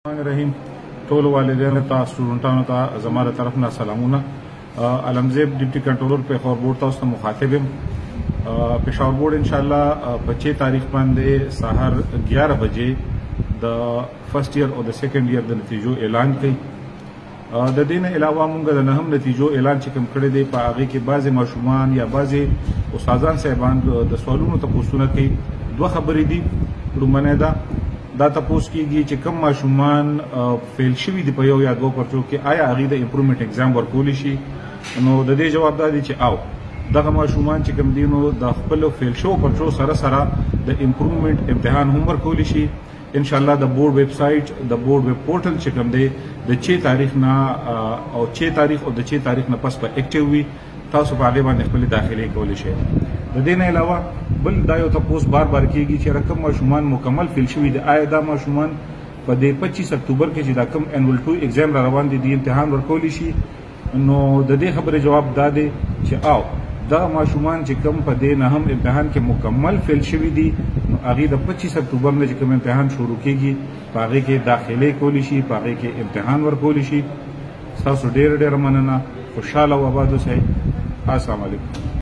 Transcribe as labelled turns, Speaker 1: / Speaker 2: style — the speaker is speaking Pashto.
Speaker 1: رحیم ټول والدینو ته سټوډنټانو ته زما د طرف نه سلامونه. علمزیب ډیپټي کنټرولر پېښور بورډ تاسو ته مخاطب یم. پېښور بورډ ان شاء الله په 6 تاریخ باندې سحر 11 بجې د فرست ایئر او د سیکنډ ایئر د نتیجو اعلان کوي. د دې نه علاوه موږ د نهم نتیجو اعلان چې کوم کړی دی په هغې کې بعضې ماشومان یا بعضې استادان صاحبان د سوالونو تپوسونه کوي. دوه خبرې دي. لومړنۍ دا تپوس کیږي چې کوم ماشومان فیل شوي دي په یو یا دوه پرچو کې آیا هغوی د امپرومنټ اگزام ورکولی شي. نو د دې جواب دا دی چې او دغه ماشومان چې کوم دي نو د خپلو فیل شوو پرچو سره سره د امپرومنټ امتحان هم ورکولی شي. انشاءالله د بورډ ویب سایټ د بورډ ویب پورټل چې کوم دی د 6 تاریخ نه او 6 تاریخ او د 6 تاریخ نه پس په ایکټیو وي. تاسو په هغې باندې خپلې داخلې کولی شئ. د دې نه علاوه بل دا یو تپوس بار بار کېږي چې رقم ماشومان مکمل فیل شوي دي آیا دا ماشومان په دې 25 اکتوبر کې چې دا کوم انول 2 ایگزام را روان دي د امتحان ورکولی شي. نو د دې خبرې جواب دا دی چې او دا ماشومان چې کوم په دې نهم امتحان کې مکمل فیل شوي دي نو هغې د 25 اکتوبر نه چې کوم امتحان شروع کېږي په هغې کې داخلې کولی شي په هغې کې امتحان ورکولی شي. ستاسو ډېره ډېره مننه. خوشحاله او آباد اوسئ. السلام علیکم.